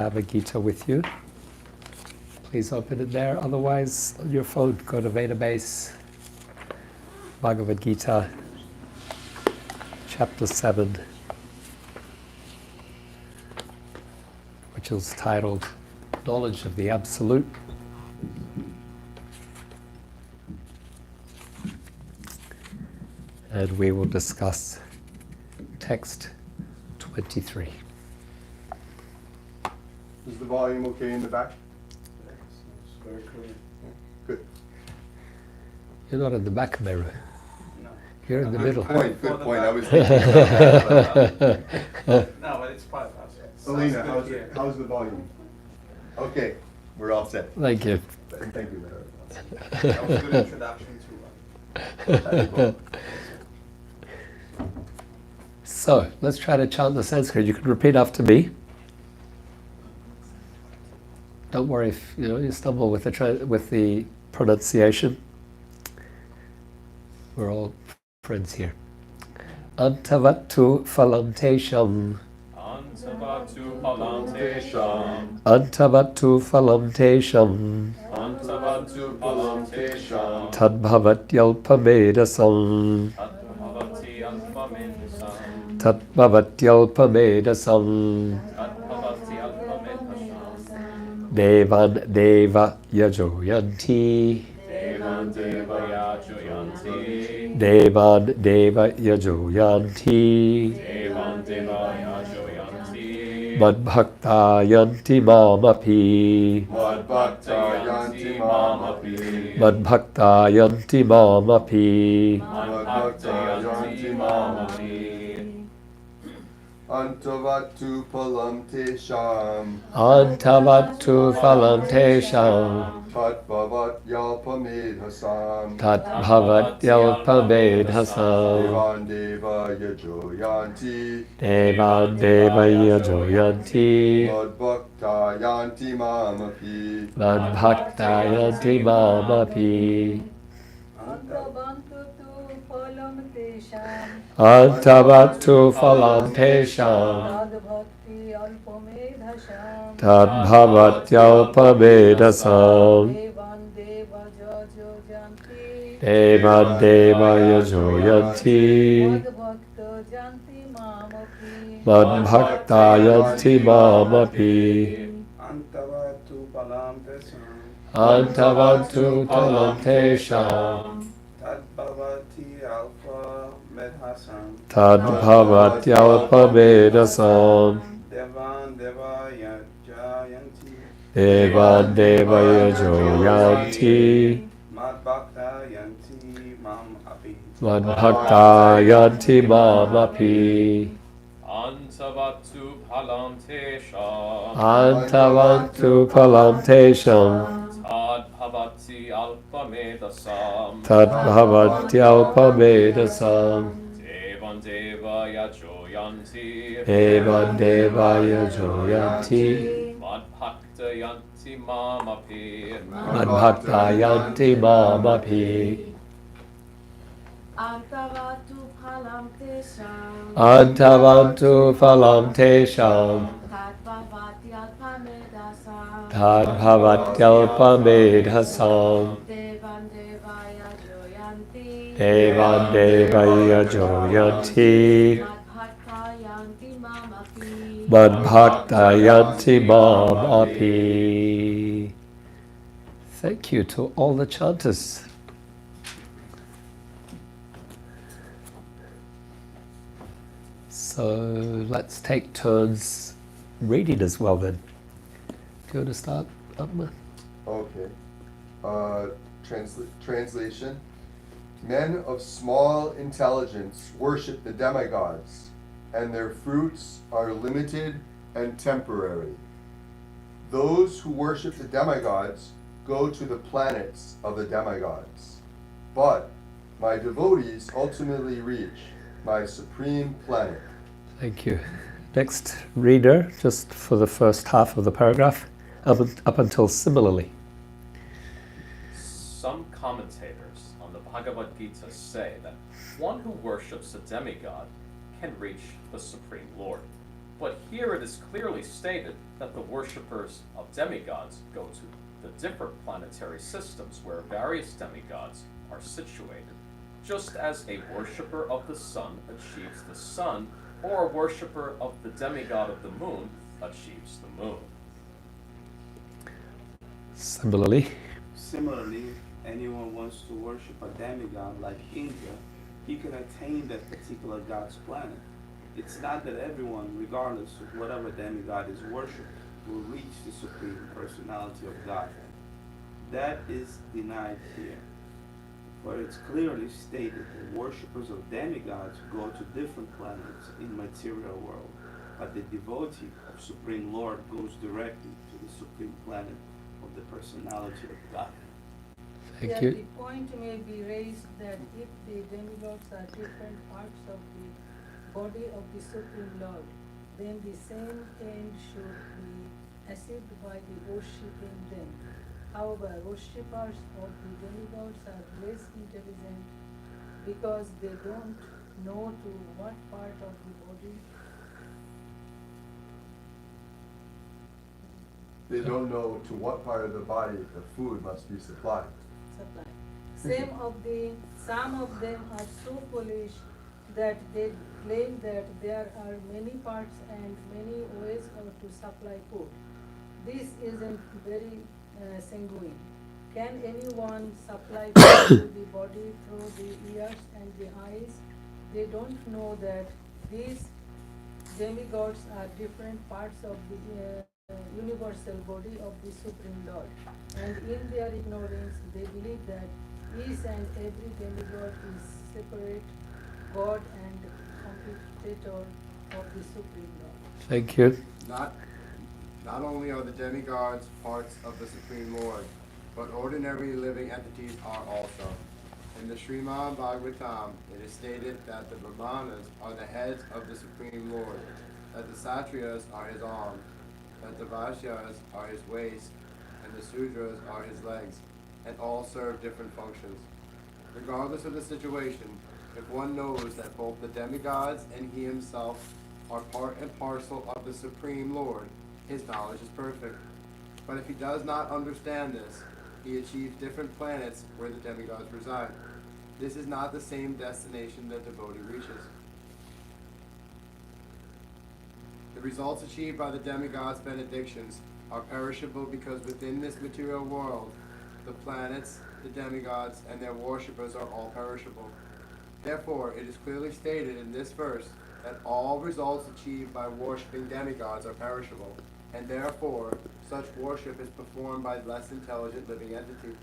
Bhagavad-Gita with you. Please open it there. Otherwise, on your phone, go to database, Bhagavad-Gita, chapter 7, which is titled Knowledge of the Absolute. And we will discuss text 23. Is the volume okay in the back? Yes, it's very clear. Yeah. Good. You're not in the back, Meru. No. You're in the middle. Good point. I was thinking about that. No, but it's quite fast. Selena, how's the volume? Okay, we're all set. Thank you. Thank you, Mayor. That was a good introduction to So, let's try to chant the Sanskrit. You can repeat after me. Don't worry if you stumble with the pronunciation. We're all friends here. Antavattu phalam Antavattu phalam tesham. Antavattu phalam tesham. Antavattu phalam tesham. Tadbhavatyalpamedasam. Tadbhavati alphamedasam. Tadbhavatyalpamedasam. Tadbhavati alphamedasam. Devan deva yajoyanti. Devan deva yajoyanti. Devan deva yajoyanti. Devan deva yajoyanti. Madbhakta yanti mamapi. Madbhakta yanti mamapi. Madbhakta yanti mamapi. Madbhakta yanti mamapi. Antavattu phalam tesham. Antavattu phalam tesham. Tadbhavatyalpamedhasam. Tadbhavatyalpamedhasam. Devan deva yajoyanti. Devan deva yajoyanti. Madbhakta yanti mamapi. Madbhakta yanti mamapi. Antavattu phalam tesham. Tadbhavatyalpamedhasam. Devan deva yajoyanti. Madbhakta yanti mamapi. Antavattu phalam tesham. Antavattu phalam tesham. Tadbhavati alpha medhasam. Tadbhavatyalpamedhasam. Devan deva yajayanti. Devan deva yajoyanti. Madbhakta yanti mam api. Madbhakta yanti mamapi. Antavattu phalam tesham. Antavattu phalam tesham. Tadbhavati alphamedasam. Tadbhavatyalpamedhasam. Devan deva yajoyanti. Devan deva yajoyanti. Madbhakta yanti mamapi. Madbhakta yanti mamapi. Antavattu phalam tesham. Antavattu phalam tesham. Tadbhavatyalpamedhasam. Tadbhavatyalpamedhasam. Devan devaya joyanti. Devan deva yajoyanti. Madbhakta yanti mamapi. Madbhakta yanti mamapi. Thank you to all the chanters. So let's take turns reading as well then. Do you want to start, Atma? Okay. Translation. Men of small intelligence worship the demigods, and their fruits are limited and temporary. Those who worship the demigods go to the planets of the demigods. But my devotees ultimately reach my supreme planet. Thank you. Next reader, just for the first half of the paragraph, up until similarly. Some commentators on the Bhagavad-Gita say that one who worships a demigod can reach the Supreme Lord. But here it is clearly stated that the worshippers of demigods go to the different planetary systems where various demigods are situated, just as a worshipper of the sun achieves the sun, or a worshipper of the demigod of the moon achieves the moon. Similarly, Similarly, anyone wants to worship a demigod like Indra, he can attain that particular god's planet. It's not that everyone, regardless of whatever demigod is worshipped, will reach the Supreme Personality of Godhead. That is denied here. For it's clearly stated that worshippers of demigods go to different planets in material world, but the devotee of Supreme Lord goes directly to the Supreme Planet of the Personality of Godhead. thank Yet you. the point may be raised that if the demigods are different parts of the body of the Supreme Lord, then the same end should be achieved by the worshipping them. However, worshippers of the demigods are less intelligent because they don't know to what part of the body They don't know to what part of the body the food must be supplied. supply. Some of them are so foolish that they claim that there are many parts and many ways to supply food. This isn't very sanguine. Can anyone supply food to the body through the ears and the eyes? They don't know that these demigods are different parts of the universal body of the Supreme Lord. And in their ignorance, they believe that each and every demigod is separate God and competitor of the Supreme Lord. Thank you. Not only are the demigods parts of the Supreme Lord, but ordinary living entities are also. In the Srimad Bhagavatam, it is stated that the Brahmanas are the heads of the Supreme Lord, that the Satriyas are his arms, that the Vaishyas are his waist, and the Sudras are his legs, and all serve different functions. Regardless of the situation, if one knows that both the demigods and he himself are part and parcel of the Supreme Lord, his knowledge is perfect. But if he does not understand this, he achieves different planets where the demigods reside. This is not the same destination the devotee reaches. The results achieved by the demigods' benedictions are perishable because within this material world, the planets, the demigods, and their worshippers are all perishable. Therefore, it is clearly stated in this verse that all results achieved by worshipping demigods are perishable, and therefore such worship is performed by less intelligent living entity.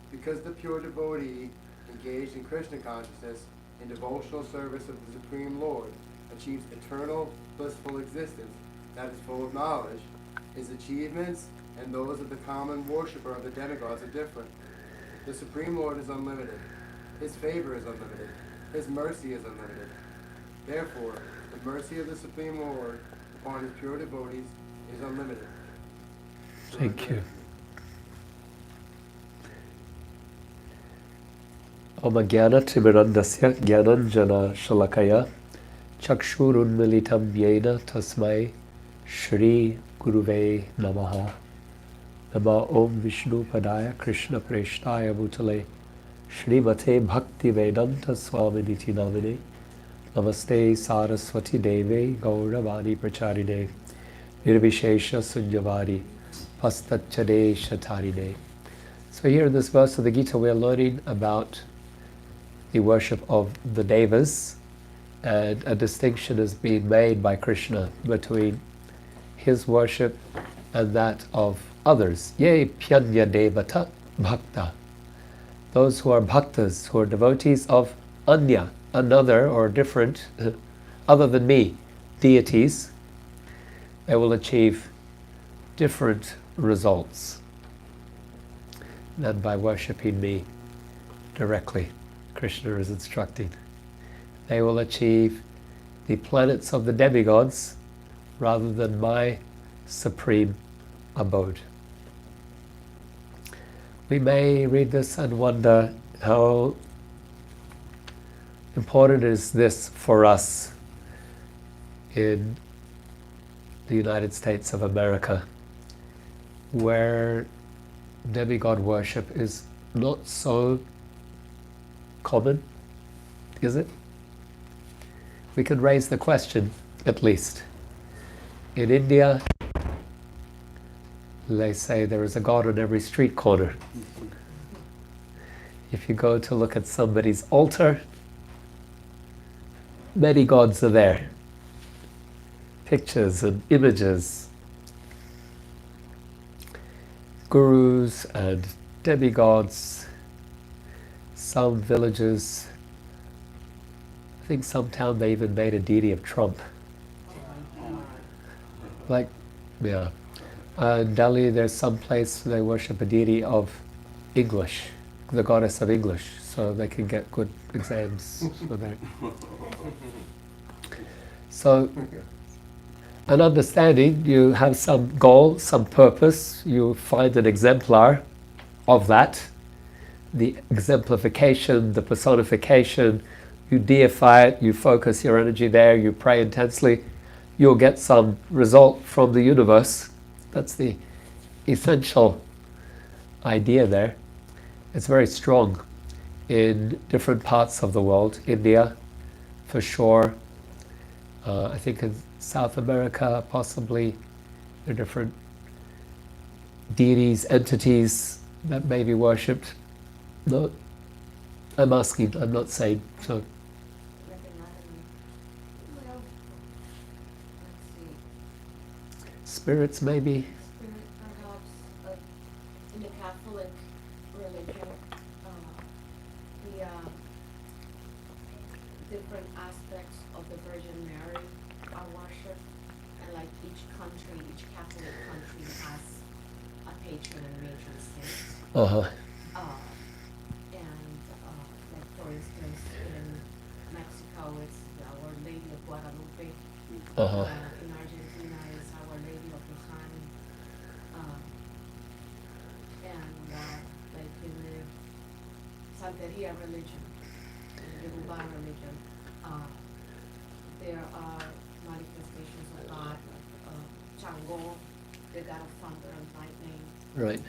Because the pure devotee engaged in Krishna consciousness in devotional service of the Supreme Lord achieves eternal blissful existence that is full of knowledge, his achievements and those of the common worshipper of the demigods are different. The Supreme Lord is unlimited. His favor is unlimited. His mercy is unlimited. Therefore, the mercy of the Supreme Lord upon his pure devotees is unlimited. Thank you. Om Jnana Timirandasya Jnananjana Shalakaya Chakshurunmilitam Yena Tasmai Shri Guruve Namaha. Nama Om Vishnu Padaya Krishna Preshtaya Bhutale Srimate Bhakti Vedanta Swaminiti Namine Namaste Saraswati Deve Gauravani Pracharine Nirvishesha Sunyavari Pastachade Shatarine. So here in this verse of the Gita we are learning about the worship of the Devas, and a distinction is being made by Krishna between his worship and that of others. Ye pyanya devata bhakta. Those who are bhaktas, who are devotees of anya, another or different, other than me, deities, they will achieve different results than by worshipping me directly. Krishna is instructing. They will achieve the planets of the demigods rather than my supreme abode. We may read this and wonder how important is this for us in the United States of America, where demigod worship is not so common, is it? We can raise the question, at least. In India, they say there is a god on every street corner. If you go to look at somebody's altar, many gods are there. Pictures and images, gurus and demigods. Some villages, I think some town they even made a deity of Trump. Like, yeah. In Delhi, there's some place they worship a deity of English, the goddess of English, so they can get good exams for that. So, an understanding, you have some goal, some purpose, you find an exemplar of that, the exemplification, the personification, you deify it, you focus your energy there, you pray intensely, you'll get some result from the universe. That's the essential idea there. It's very strong in different parts of the world. India, for sure. I think in South America, possibly, there are different deities, entities that may be worshipped. No, I'm asking, I'm not saying. So, Well, let's see. spirits maybe. Spirit, perhaps, in the Catholic religion, the different aspects of the Virgin Mary are worshipped, and like each country, each Catholic country has a patron and matron saint. Uh-huh. Like for instance, in Mexico, it's Our Lady of Guadalupe. Uh-huh. In Argentina, it's Our Lady of Luján. Like in the Santeria religion, in the Yoruba religion, there are manifestations of God, like Chango, the god of thunder and lightning, Right,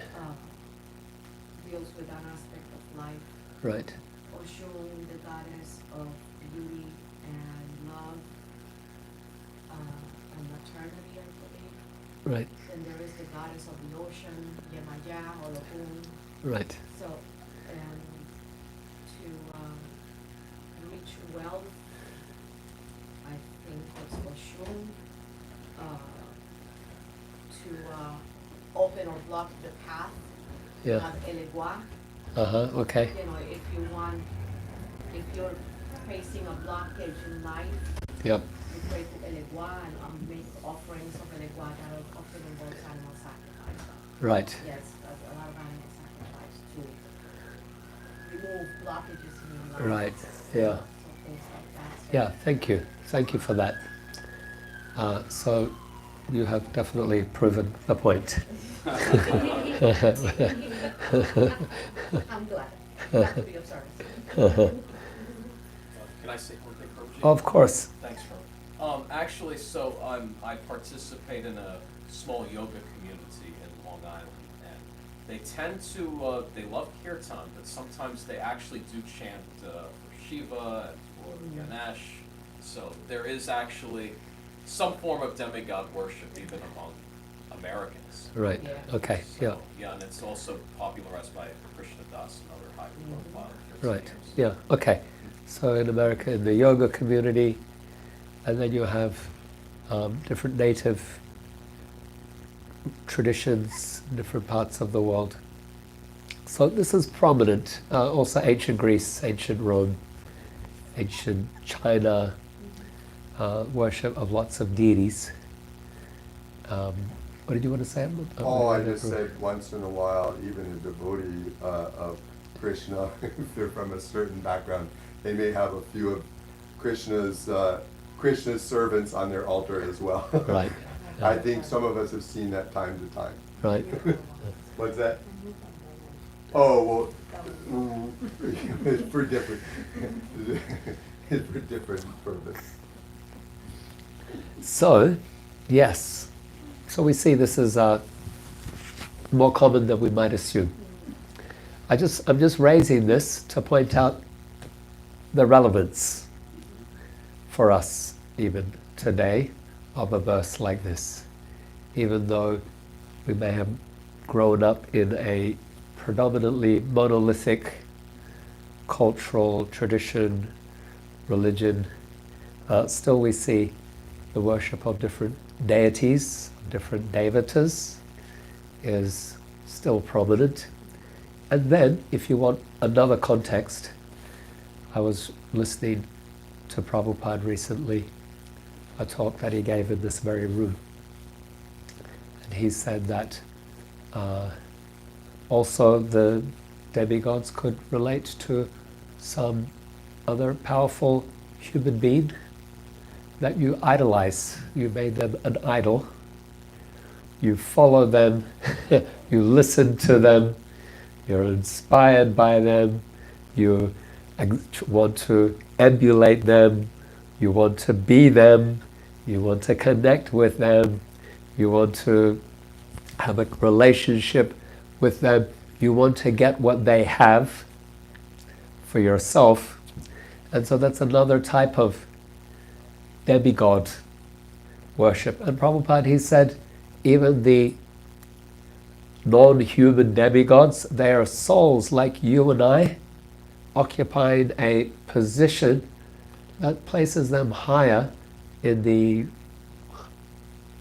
deals with an aspect of life. right. Oshun, the goddess of beauty and love and maternity, I believe. Right, Then there is the goddess of the ocean, Yemaya or Olokun. right. So, and to reach wealth, I think it's Oshun. To open or block the path, Yeah. Elegua. Uh-huh, okay. You know, if you're facing a blockage in life, Yep, you pray to Elegua and make offerings of Elegua that often involves animal sacrifice. right. Yes, a lot of animal sacrifice to remove blockages in your life. Right, So yeah. things like that. Yeah, thank you. Thank you for that. So you have definitely proven the point. I'm glad. Glad to be of service. Can I say one thing, Prabhuji? Of course. Thanks, Prabhu. Actually, so I participate in a small yoga community in Long Island, and they tend to, they love kirtan, but sometimes they actually do chant for Shiva and for Ganesh. So there is actually some form of demigod worship even among Americans. Right, Yeah. okay, So, yeah. Yeah, and it's also popularized by Krishna Das and other high-profile Right, kirtaners. yeah, okay. So in America, in the yoga community, and then you have different native traditions in different parts of the world. So this is prominent. Also ancient Greece, ancient Rome, ancient China, worship of lots of deities. What did you want to say? I just said once in a while, even a devotee of Krishna, if they're from a certain background, they may have a few of Krishna's servants on their altar as well. Right. I think some of us have seen that time to time. Right. What's that? Oh, well, it's for different, it's for different purpose. So, Yes. So we see this is more common than we might assume. I'm just raising this to point out the relevance for us even today of a verse like this. Even though we may have grown up in a predominantly monolithic cultural tradition, religion, still we see the worship of different deities, different devatas is still prominent. And then, if you want another context, I was listening to Prabhupada recently, a talk that he gave in this very room. And he said that also the demigods could relate to some other powerful human being that you idolize. You made them an idol. You follow them, you listen to them, you're inspired by them, you want to emulate them, you want to be them, you want to connect with them, you want to have a relationship with them, you want to get what they have for yourself. And so that's another type of demigod worship. And Prabhupada, he said, even the non-human demigods, they are souls like you and I, occupying a position that places them higher in the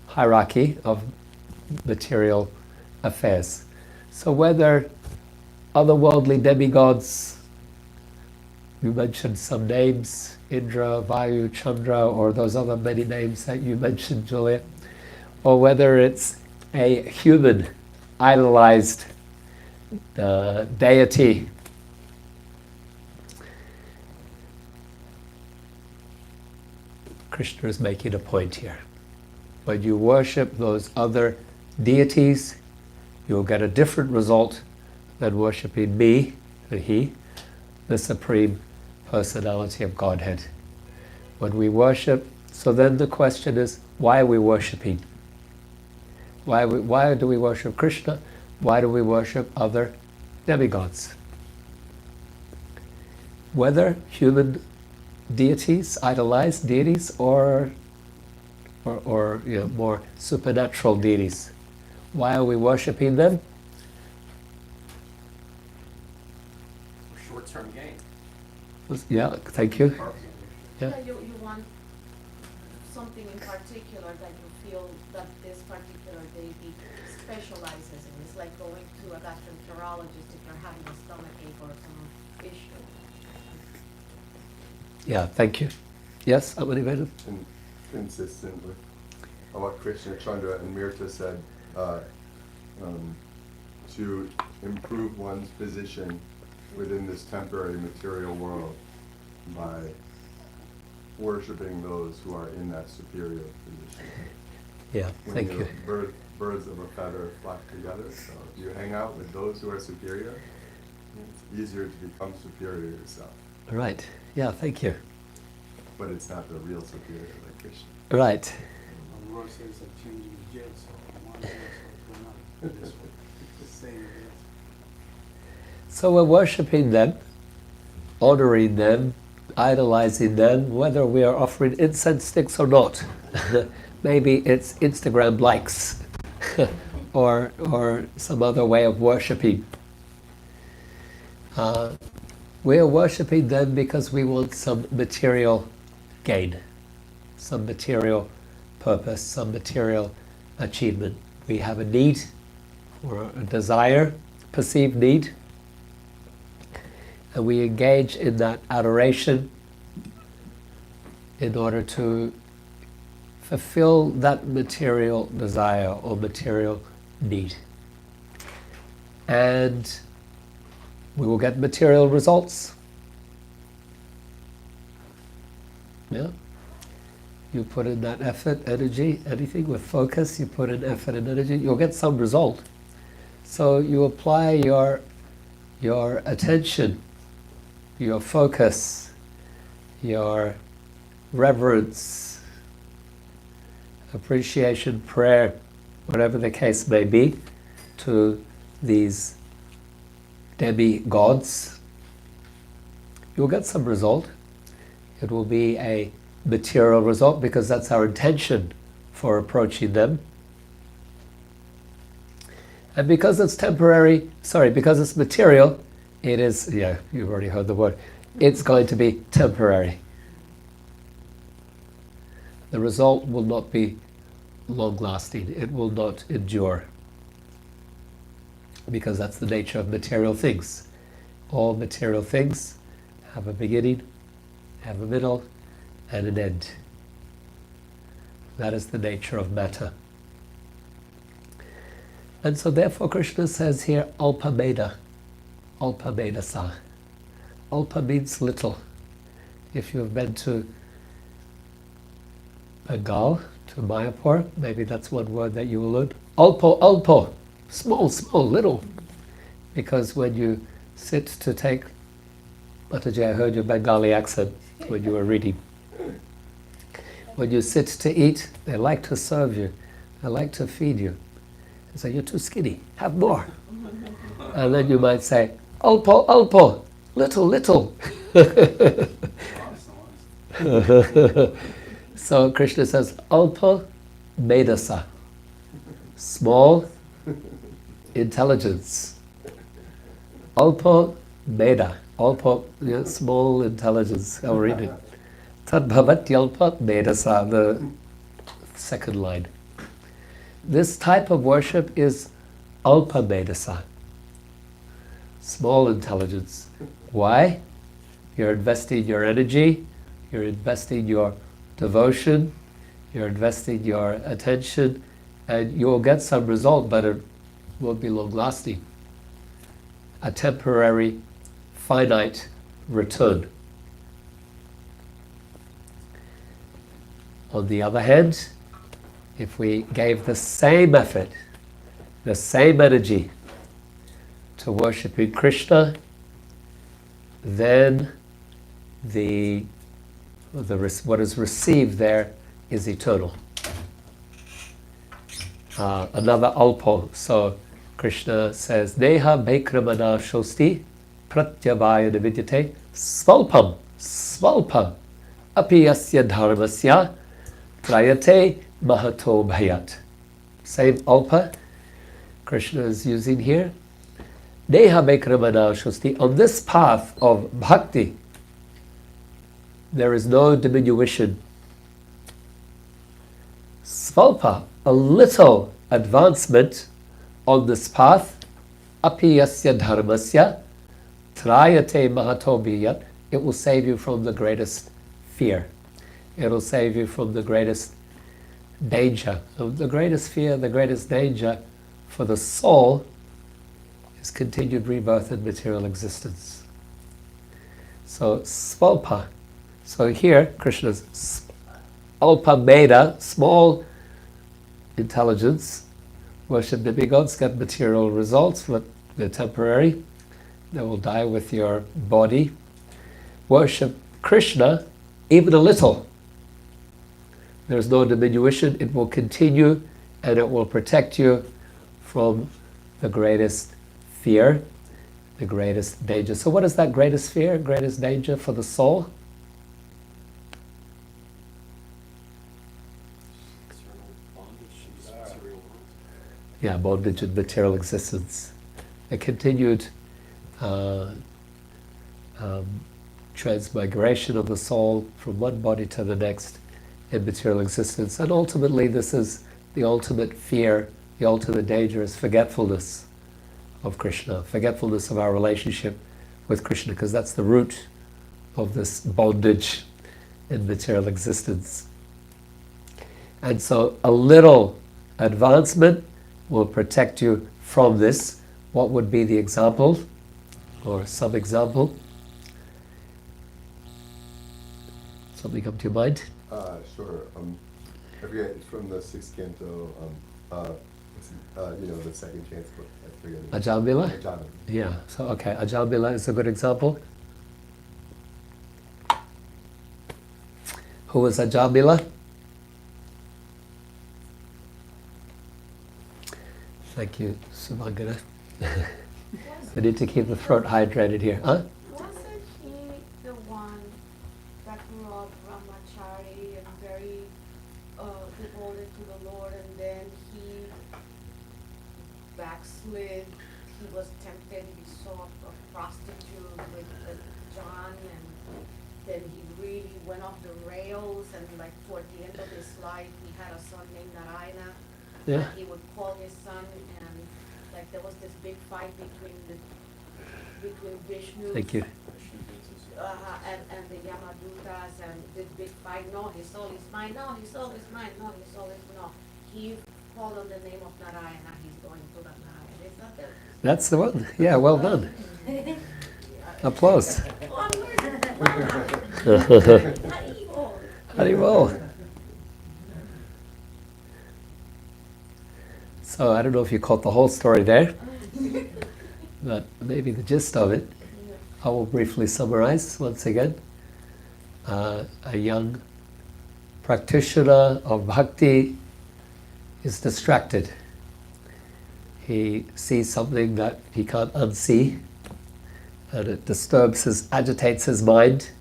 hierarchy of material affairs. So whether otherworldly demigods, you mentioned some names, Indra, Vayu, Chandra, or those other many names that you mentioned, Julia, or whether it's a human idolized deity, Krishna is making a point here. When you worship those other deities, you'll get a different result than worshipping me, and he, the Supreme Personality of Godhead. When we worship, so then the question is, why are we worshipping? Why do we worship Krishna? Why do we worship other demigods? Whether human deities, idolized deities, or more supernatural deities. Why are we worshipping them? For short-term gain. Yeah, thank you. Yeah. Yeah, you want something in particular that you feel that this particular deity specializes in. It's like going to a gastroenterologist if you're having a stomachache or some issue. Yeah, thank you. Yes, Amaniveda? And consistent with what Krishna, Chandra, and Mirta said, to improve one's position within this temporary material world by worshiping those who are in that superior position. Yeah, thank you. Birds of a feather flock together, so if you hang out with those who are superior, it's easier to become superior yourself. Right. Yeah, thank you. But it's not the real superior like Krishna. Right. The Lord says it's like changing the jail cell. One jail cell to another. The same as So we're worshipping them, honoring them, idolizing them, whether we are offering incense sticks or not. Maybe it's Instagram likes or some other way of worshipping. We are worshipping them because we want some material gain, some material purpose, some material achievement. We have a need or a desire, perceived need, and we engage in that adoration in order to fulfill that material desire or material need. And we will get material results. Yeah. You put in that effort, energy, anything with focus, you put in effort and energy, you'll get some result. So you apply your attention, your focus, your reverence, appreciation, prayer, whatever the case may be, to these demigods, you'll get some result. It will be a material result because that's our intention for approaching them. And because it's temporary, because it's material, it is, you've already heard the word, it's going to be temporary. The result will not be long-lasting. It will not endure. Because that's the nature of material things. All material things have a beginning, have a middle, and an end. That is the nature of matter. And so therefore Krishna says here, Alpa Meda, Alpa Medasa. Alpa means little. If you have been to Bengal, to Mayapur, maybe that's one word that you will learn. Alpo, alpo, small, small, little. Because when you sit to take, Mataji, I heard your Bengali accent when you were reading. When you sit to eat, they like to serve you. They like to feed you. They say, you're too skinny, have more. And then you might say, alpo, alpo, little, little. So Krishna says, Alpa Medasa, small intelligence. Alpa Meda, Alpa, small intelligence. I'll read it. Tad Bhavati Alpa Medasa, the second line. This type of worship is Alpa Medasa, small intelligence. Why? You're investing your energy, you're investing your devotion, you're investing your attention, and you'll get some result, but it won't be long-lasting. A temporary, finite return. On the other hand, if we gave the same effort, the same energy to worshipping Krishna, then what is received there is eternal. Another alpo. So Krishna says, Neha Bhekramana Shosti Pratyavaya Nividyate Svalpam Svalpam Apiyasya Dharmasya Trayate Mahato Bhayat. Same alpa Krishna is using here. Neha Bhekramana Shosti. On this path of bhakti, there is no diminution. Svalpa, a little advancement on this path, apiyasya dharmasya, trayate mahato bhayat, it will save you from the greatest fear. It will save you from the greatest danger. The greatest fear, the greatest danger for the soul is continued rebirth in material existence. So, svalpa. So here, Krishna's Alpa Meda, small intelligence, worship demigods, get material results, but they're temporary. They will die with your body. Worship Krishna, even a little. There's no diminution. It will continue and it will protect you from the greatest fear, the greatest danger. So what is that greatest fear, greatest danger for the soul? Yeah, bondage in material existence. A continued transmigration of the soul from one body to the next in material existence. And ultimately this is the ultimate fear, the ultimate danger is forgetfulness of Krishna, forgetfulness of our relationship with Krishna, because that's the root of this bondage in material existence. And so a little advancement will protect you from this. What would be the example, or some example? Something come to your mind? Sure. I forget, it's from the sixth canto, the second chance book. I forget it. Ajamila? Ajamila. Yeah, so okay, Ajamila is a good example. Who was Ajamila? Thank you, Subhangana. We need to keep the throat hydrated here. Huh? Wasn't he the one that grew up brahmachari and very devoted to the Lord, and then he backslid? He was tempted, he saw a prostitute with John, and then he really went off the rails, and like toward the end of his life, he had a son named Narayana. Yeah. And he would call his son, and like there was this big fight between Vishnu. Thank you. And the Yamadutas, and this big fight. No, his soul is mine. No, his soul is mine. No, his soul is no. He called on the name of Narayana. He's going to that Narayana. Is that it? That's the one. Yeah, well done. Applause. Haribol. So I don't know if you caught the whole story there, but maybe the gist of it. I will briefly summarize once again. A young practitioner of bhakti is distracted. He sees something that he can't unsee, and it agitates his mind,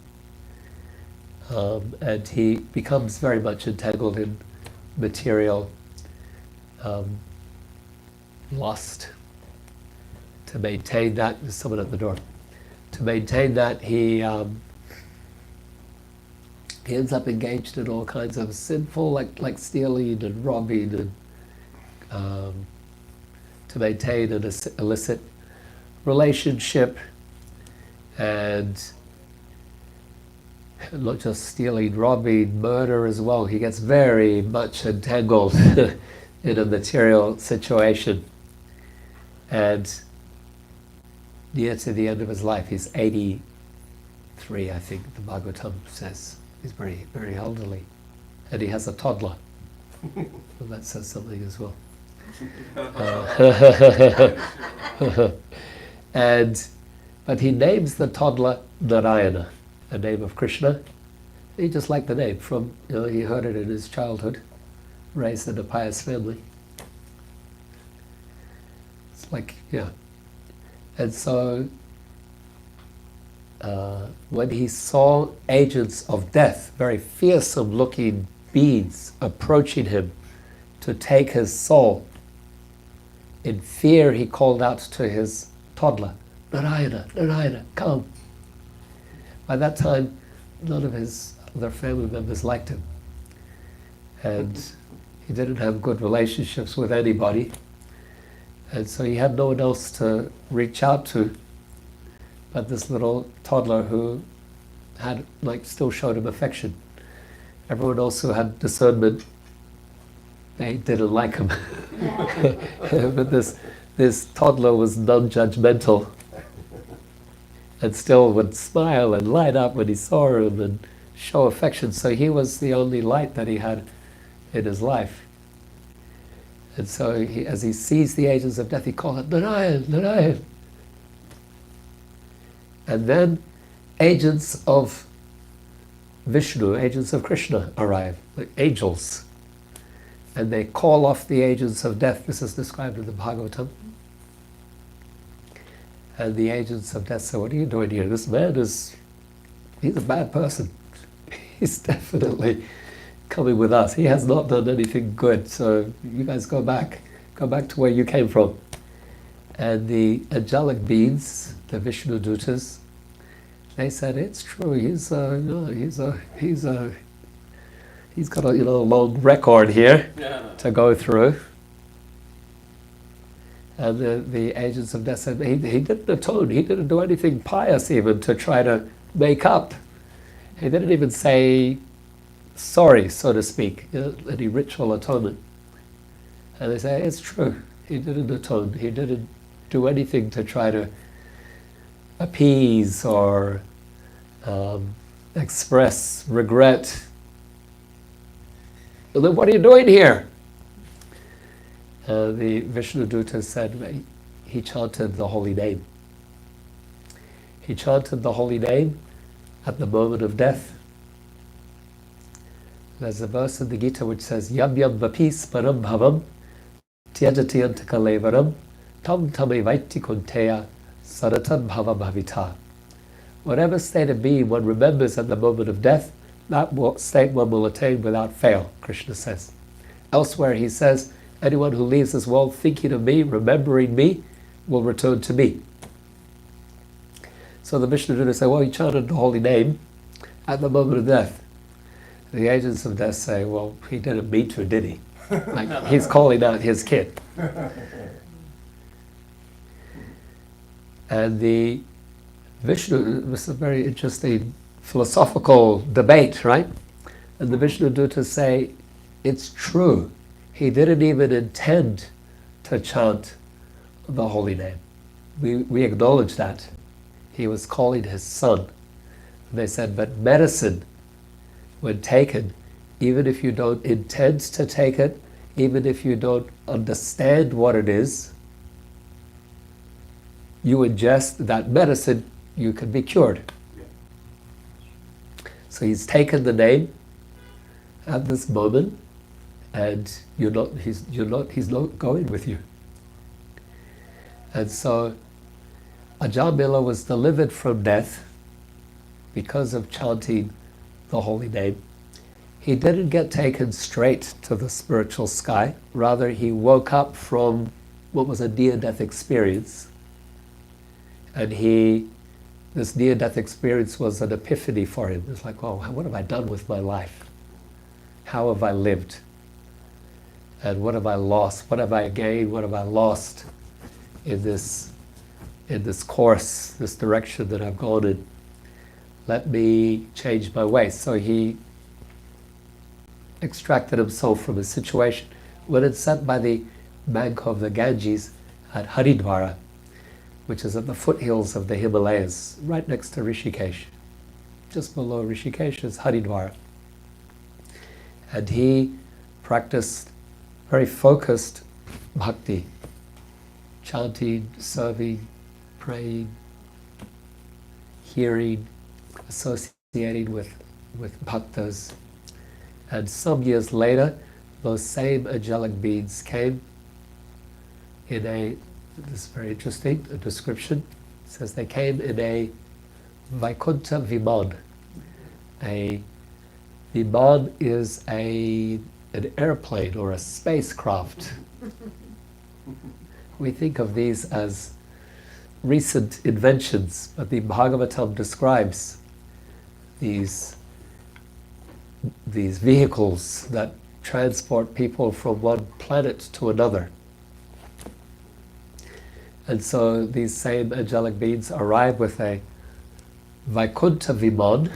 and he becomes very much entangled in material lust. To maintain that, there's someone at the door. To maintain that, he ends up engaged in all kinds of sinful, like stealing and robbing, and to maintain an illicit relationship, and not just stealing, robbing, murder as well. He gets very much entangled in a material situation. And near to the end of his life, he's 83, I think the Bhagavatam says. He's very, very elderly. And he has a toddler. Well, that says something as well. But he names the toddler Narayana, a name of Krishna. He just liked the name from, he heard it in his childhood, raised in a pious family. It's like, yeah. And so when he saw agents of death, very fearsome looking beings approaching him to take his soul, in fear he called out to his toddler, Narayana, Narayana, come. By that time, none of his other family members liked him. And he didn't have good relationships with anybody. And so he had no one else to reach out to but this little toddler who had, still showed him affection. Everyone else who had discernment, they didn't like him. But this toddler was non-judgmental and still would smile and light up when he saw him and show affection. So he was the only light that he had in his life. And so as he sees the agents of death, he calls it, Narayan, Narayan. And then agents of Vishnu, agents of Krishna arrive, like angels. And they call off the agents of death. This is described in the Bhagavatam. And the agents of death say, what are you doing here? This man he's a bad person. He's definitely coming with us. He has not done anything good. So you guys go back to where you came from. And the angelic beings, the Vishnu Dutas, they said, it's true, he's got a long record here to go through. And the agents of death said, he didn't atone, he didn't do anything pious even to try to make up. He didn't even say sorry, so to speak, any ritual atonement. And they say, it's true, he didn't atone, he didn't do anything to try to appease or express regret. And then what are you doing here? The Vishnu Dutta said he chanted the holy name. He chanted the holy name at the moment of death. There's a verse in the Gita which says, Yam yam vapis param bhavam Tyajati antakalevaram tam tame vaiti kunteya saratan bhava bhavita. Whatever state of being one remembers at the moment of death, that state one will attain without fail, Krishna says. Elsewhere he says, anyone who leaves this world thinking of me, remembering me, will return to me. So the Vishnudutta say, well, he chanted the holy name at the moment of death. The agents of death say, well, he didn't mean to, did he? Like, he's calling out his kid. And the Vishnu, this is a very interesting philosophical debate, right? And the Vishnudutta say, it's true. He didn't even intend to chant the holy name. We acknowledge that. He was calling his son. And they said, but medicine, when taken, even if you don't intend to take it, even if you don't understand what it is, you ingest that medicine, you can be cured. So he's taken the name at this moment, and he's not going with you. And so Ajamila was delivered from death because of chanting the holy name. He didn't get taken straight to the spiritual sky. Rather, he woke up from what was a near-death experience. And this near-death experience was an epiphany for him. It's like, oh, what have I done with my life? How have I lived? And what have I lost? What have I gained? What have I lost in this course, this direction that I've gone in? Let me change my ways. So he extracted himself from a situation. When it's sat by the bank of the Ganges at Haridwara, which is at the foothills of the Himalayas, right next to Rishikesh. Just below Rishikesh is Haridwara. And he practiced very focused bhakti, chanting, serving, praying, hearing, associating with bhaktas. And some years later, those same angelic beings came in this is very interesting, a description. It says they came in a Vaikuntha Viman. A Viman is an airplane or a spacecraft. We think of these as recent inventions, but the Bhagavatam describes these vehicles that transport people from one planet to another. And so these same angelic beings arrive with a Vaikuntha Viman,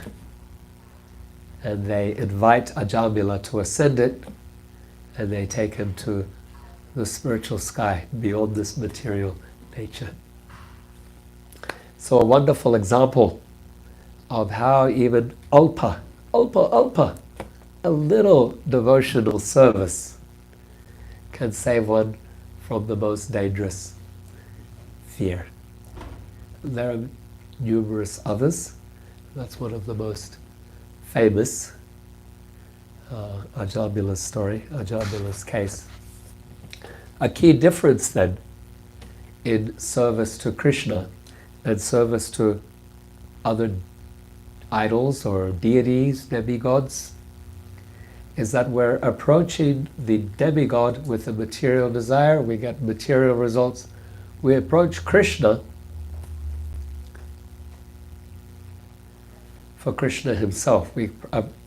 and they invite Ajamila to ascend it, and they take him to the spiritual sky beyond this material nature. So a wonderful example of how even alpa, a little devotional service can save one from the most dangerous fear. There are numerous others. That's one of the most famous, Ajamila's story, Ajamila's case. A key difference then in service to Krishna and service to other idols or deities, demigods, is that we're approaching the demigod with a material desire, we get material results. We approach Krishna for Krishna himself. We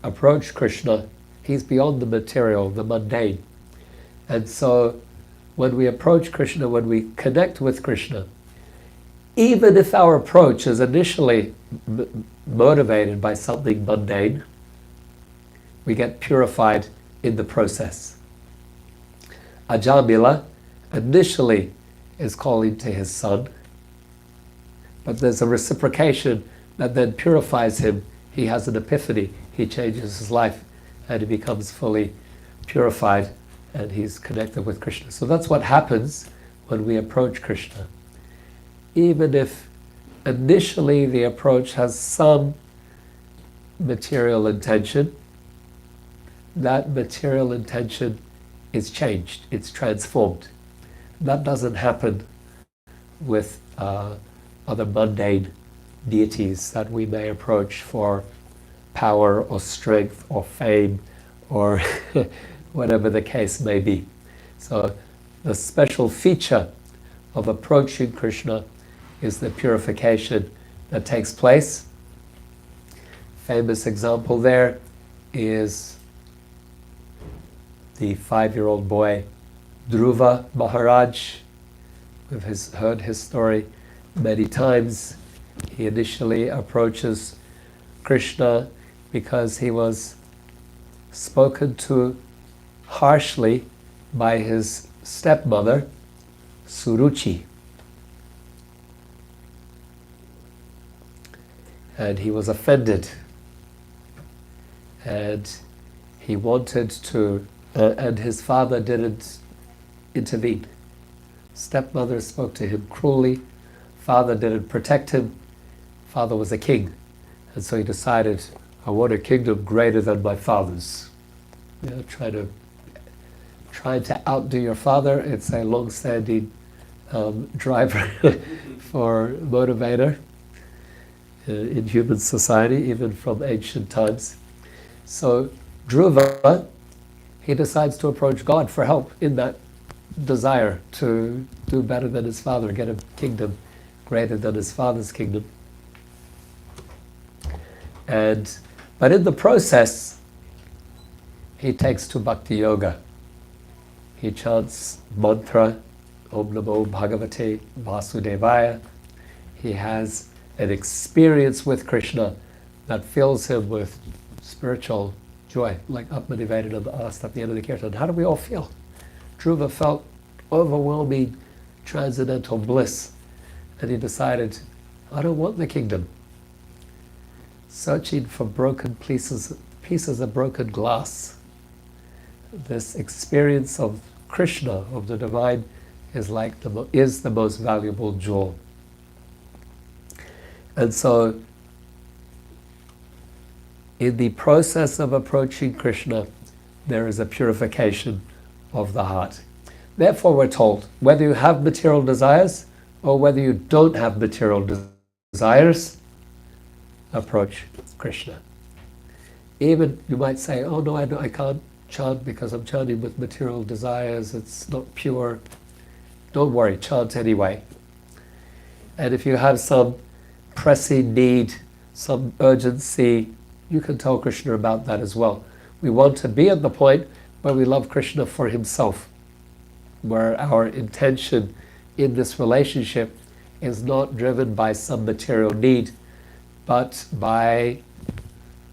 approach Krishna, he's beyond the material, the mundane. And so when we approach Krishna, when we connect with Krishna, even if our approach is initially motivated by something mundane, we get purified in the process. Ajamila initially is calling to his son, but there's a reciprocation that then purifies him. He has an epiphany, he changes his life, and he becomes fully purified, and he's connected with Krishna. So that's what happens when we approach Krishna. Even if initially the approach has some material intention, that material intention is changed, it's transformed. that doesn't happen with other mundane deities that we may approach for power or strength or fame or whatever the case may be. So the special feature of approaching Krishna is the purification that takes place. Famous example there is the 5-year-old boy Dhruva Maharaj. We've heard his story many times. He initially approaches Krishna because he was spoken to harshly by his stepmother, Suruchi. And he was offended. And he wanted to, and his father didn't intervene. Stepmother spoke to him cruelly. Father didn't protect him. Father was a king. And so he decided, I want a kingdom greater than my father's. You know, trying to outdo your father, it's a long-standing driver for motivator in human society, even from ancient times. So Dhruva, he decides to approach God for help in that desire to do better than his father, get a kingdom greater than his father's kingdom. But in the process, he takes to bhakti yoga. He chants mantra, Om Namo Bhagavate Vasudevaya. He has an experience with Krishna that fills him with spiritual joy, like Atmanivedanam asked at the end of the kirtan. How do we all feel? Dhruva felt overwhelming transcendental bliss, and he decided, I don't want the kingdom. Searching for broken pieces of broken glass. This experience of Krishna, of the divine, is the most valuable jewel. And so, in the process of approaching Krishna, there is a purification of the heart. Therefore, we're told, whether you have material desires or whether you don't have material desires, approach Krishna. Even you might say, oh no, I can't chant because I'm chanting with material desires, it's not pure. Don't worry, chant anyway. And if you have some pressing need, some urgency, you can tell Krishna about that as well. We want to be at the point where we love Krishna for himself, where our intention in this relationship is not driven by some material need, but by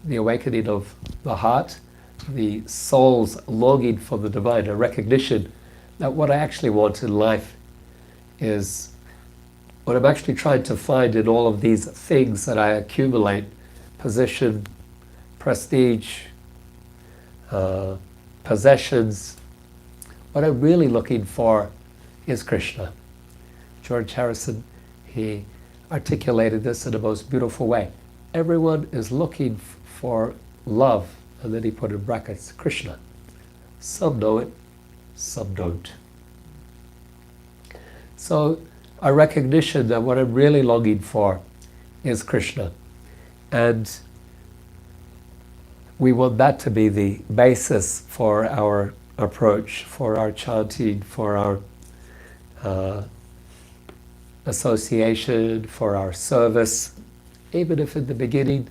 the awakening of the heart, the soul's longing for the divine, a recognition that what I actually want in life is what I'm actually trying to find in all of these things that I accumulate, position, prestige, possessions. What I'm really looking for is Krishna. George Harrison, he articulated this in the most beautiful way. Everyone is looking for love, and then he put in brackets, Krishna. Some know it, some don't. So a recognition that what I'm really longing for is Krishna. And we want that to be the basis for our approach, for our chanting, for our association, for our service. Even if in the beginning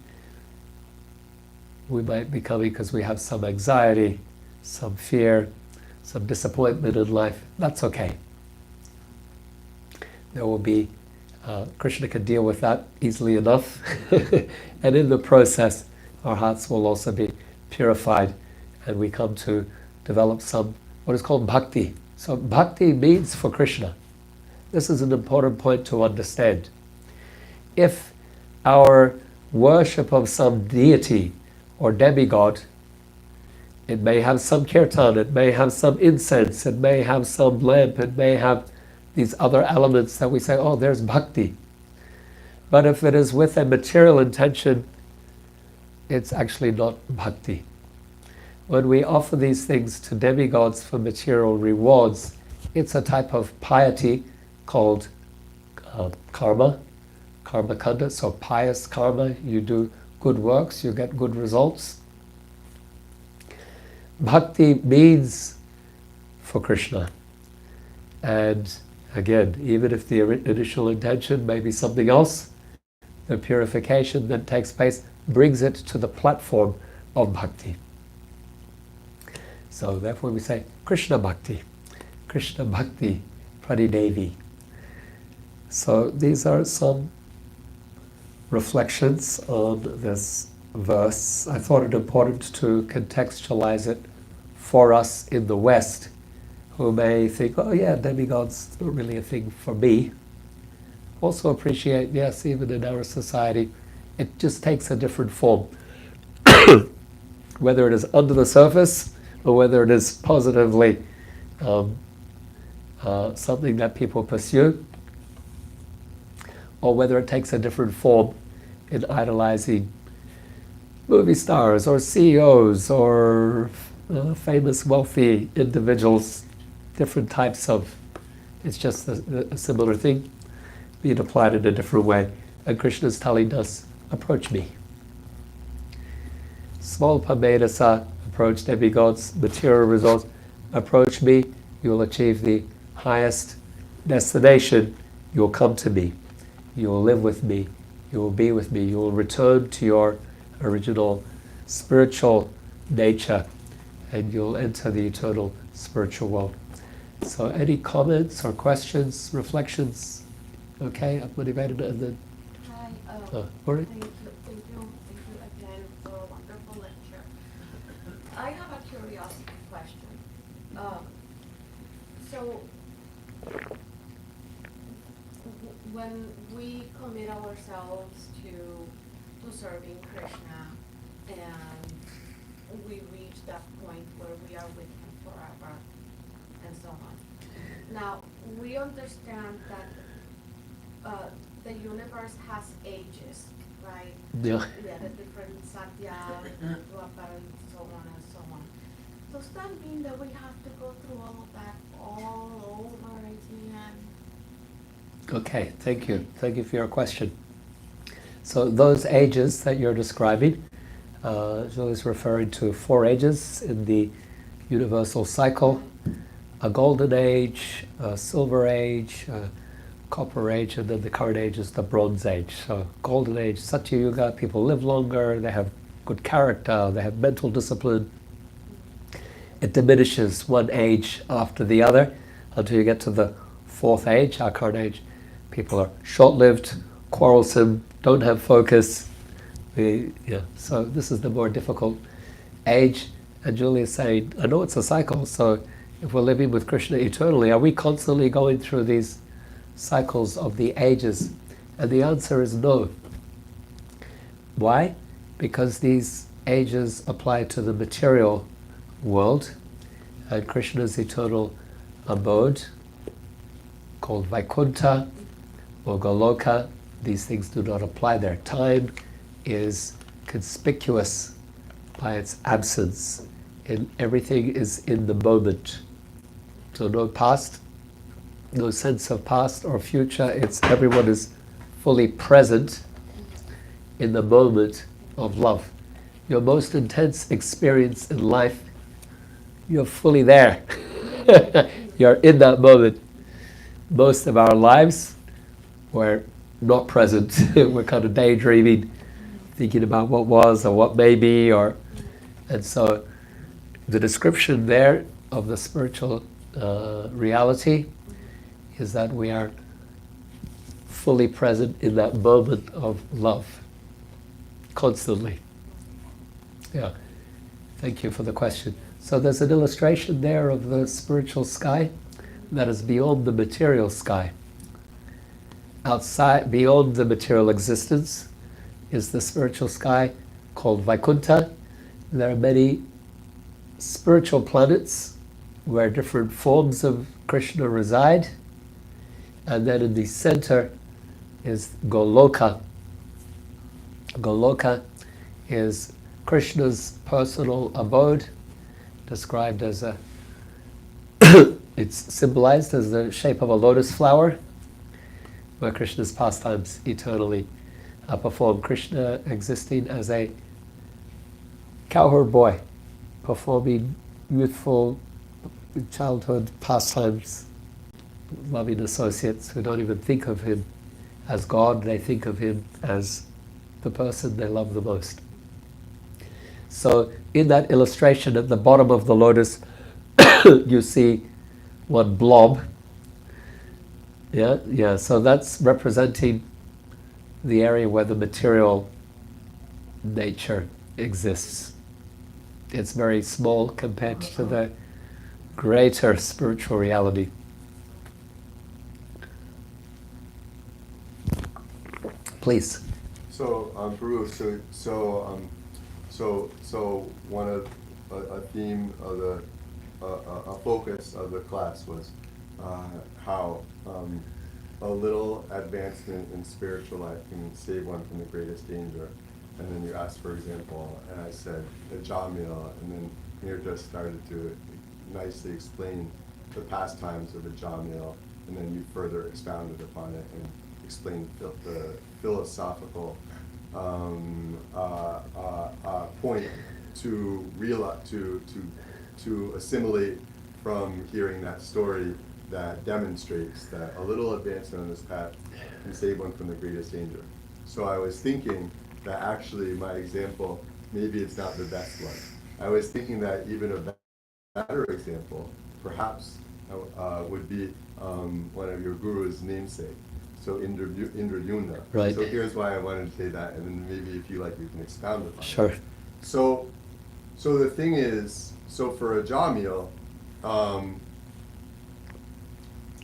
we might be coming because we have some anxiety, some fear, some disappointment in life, that's okay. There will be, Krishna can deal with that easily enough. And in the process, our hearts will also be purified, and we come to develop some, what is called bhakti. So bhakti means for Krishna. This is an important point to understand. If our worship of some deity or demigod, it may have some kirtan, it may have some incense, it may have some lamp, it may have these other elements that we say, oh, there's bhakti. But if it is with a material intention, it's actually not bhakti. When we offer these things to demigods for material rewards, It's a type of piety called karma kanda. So pious karma, you do good works, you get good results. Bhakti means for Krishna. And again, even if the initial intention may be something else, the purification that takes place brings it to the platform of bhakti. So therefore we say Krishna Bhakti Pradidevi. So these are some reflections on this verse. I thought it important to contextualize it for us in the West, who may think, oh yeah, demigods not really a thing for me. Also appreciate, yes, even in our society, it just takes a different form. Whether it is under the surface or whether it is positively something that people pursue, or whether it takes a different form in idolizing movie stars or CEOs or famous wealthy individuals, different types of, it's just a similar thing being applied in a different way. And Krishna is telling us, approach me. Small pamedasa, approach demigods, material results, approach me, you will achieve the highest destination, you will come to me, you will live with me, you will be with me, you will return to your original spiritual nature, and you'll enter the eternal spiritual world. So any comments or questions, reflections? Okay, I'm motivated and then Hi, Uri? thank you again for a wonderful lecture. I have a curiosity question. So, when we commit ourselves to serving Krishna and we reach that point where we are with him forever and so on. Now, we understand that the universe has ages, right? Yeah. Yeah, the different Satya, Dwapara, and so on and so on. Does that mean that we have to go through all of that all over again? Okay, thank you. Thank you for your question. So those ages that you're describing, Julie is referring to 4 ages in the universal cycle: a golden age, a silver age, a copper age, and then the current age is the bronze age. So golden age, Satya Yuga, people live longer, they have good character, they have mental discipline. It diminishes one age after the other until you get to the 4th age, our current age. People are short-lived, quarrelsome, don't have focus. So this is the more difficult age. And Julie is saying, I know it's a cycle, so if we're living with Krishna eternally, are we constantly going through these cycles of the ages? And the answer is no. Why? Because these ages apply to the material world, and Krishna's eternal abode, called Vaikuntha or Goloka, these things do not apply there. Time is conspicuous by its absence, and everything is in the moment. So no past, no sense of past or future. It's everyone is fully present in the moment of love. Your most intense experience in life, you're fully there. You're in that moment. Most of our lives, we're not present. We're kind of daydreaming, thinking about what was or what may be, and so the description there of the spiritual reality is that we are fully present in that moment of love, constantly. Yeah, thank you for the question. So there's an illustration there of the spiritual sky that is beyond the material sky. Outside, beyond the material existence, is the spiritual sky called Vaikuntha. There are many spiritual planets where different forms of Krishna reside. And then in the center is Goloka. Goloka is Krishna's personal abode, described as a It's symbolized as the shape of a lotus flower, where Krishna's pastimes eternally are performed. Krishna existing as a cowherd boy, performing youthful childhood pastimes, loving associates who don't even think of him as God, they think of him as the person they love the most. So in that illustration, at the bottom of the lotus, you see one blob. Yeah. So that's representing the area where the material nature exists. It's very small compared to the greater spiritual reality. Please. So, Prabhu, so one of a theme of the a focus of the class was how a little advancement in spiritual life can save one from the greatest danger. And then you asked for example, and I said a jamil, and then Nirja started to nicely explain the pastimes of a jamil, and then you further expounded upon it and explained the philosophical point to realize, to assimilate from hearing that story that demonstrates that a little advancement on this path can save one from the greatest danger. So I was thinking that actually my example, maybe it's not the best one. I was thinking that even a better example, perhaps, would be one of your guru's namesake. So Indradyumna. Right. So here's why I wanted to say that, and then maybe if you like, we can expound upon it. Sure. So the thing is, so for a jamil,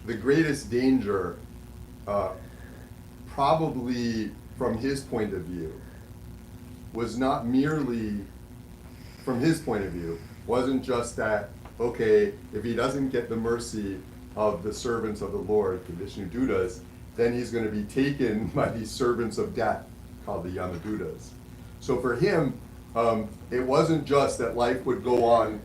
the greatest danger, probably from his point of view, was not merely, from his point of view, wasn't just that, okay, if he doesn't get the mercy of the servants of the Lord, the Vishnu Dutas, then he's going to be taken by these servants of death, called the Yamadutas. So for him, it wasn't just that life would go on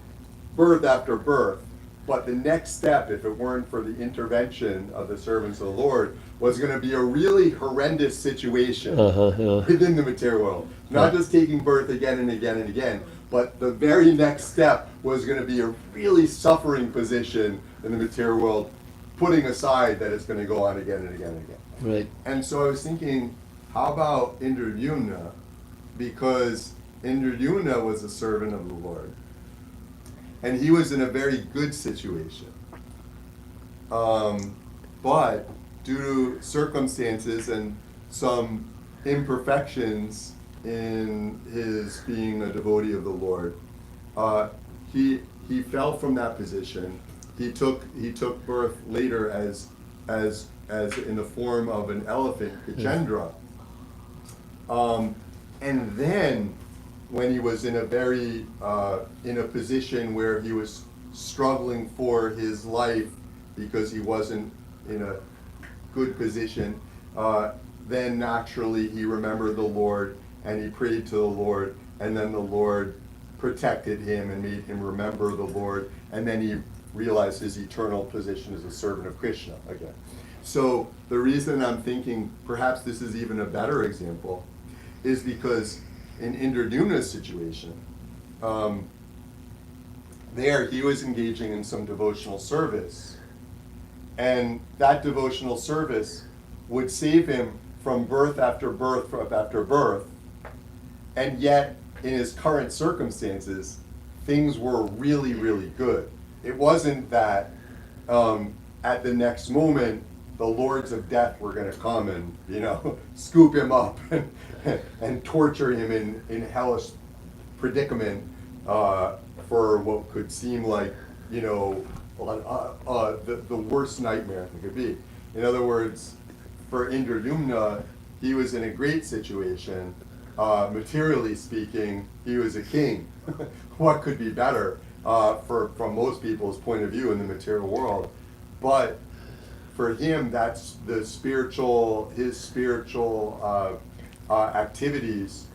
birth after birth, but the next step, if it weren't for the intervention of the servants of the Lord, was going to be a really horrendous situation within the material world. Not just taking birth again and again and again, but the very next step was going to be a really suffering position in the material world, putting aside that it's going to go on again and again and again. Right. And so I was thinking, how about Indradyumna? Because Indradyumna was a servant of the Lord. And he was in a very good situation. But due to circumstances and some imperfections in his being a devotee of the Lord, he fell from that position. He took birth later as in the form of an elephant, Kachendra. And then when he was in a very in a position where he was struggling for his life because he wasn't in a good position, then naturally he remembered the Lord and he prayed to the Lord, and then the Lord protected him and made him remember the Lord, and then he realized his eternal position as a servant of Krishna again. So the reason I'm thinking perhaps this is even a better example is because in Indradyumna's situation, there he was engaging in some devotional service, and that devotional service would save him from birth after birth after birth, and yet in his current circumstances, things were really, really good. It wasn't that at the next moment the lords of death were going to come and, scoop him up and torture him in hellish predicament for what could seem like, the worst nightmare it could be. In other words, for Indradyumna, he was in a great situation. Materially speaking, he was a king. What could be better from most people's point of view in the material world? But for him, that's his spiritual activities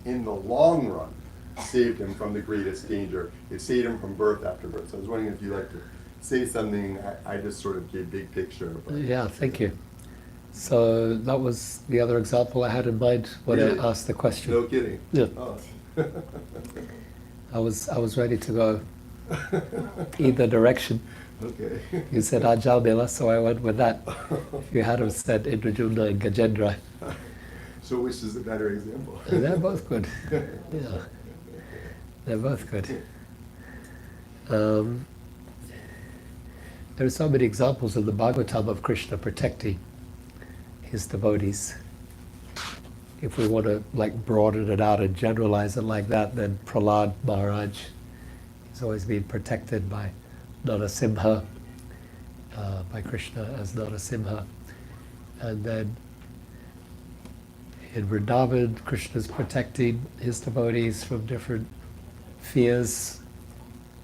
in the long run saved him from the greatest danger. It saved him from birth after birth. So I was wondering if you'd like to say something, I just sort of gave big picture. But, Yeah, thank you. So that was the other example I had in mind when Really? I asked the question. No kidding. Yeah. Oh. I was ready to go either direction. Okay. You said Ajamila, so I went with that. If you had have said Indrajumna and Gajendra, So which is a better example? they're both good. Yeah, they're both good. There are so many examples in the Bhagavatam of Krishna protecting his devotees. If we want to broaden it out and generalize it like that, then Prahlada Maharaj is always being protected by Narasimha, by Krishna as Narasimha. And then in Vrindavan, Krishna is protecting his devotees from different fears,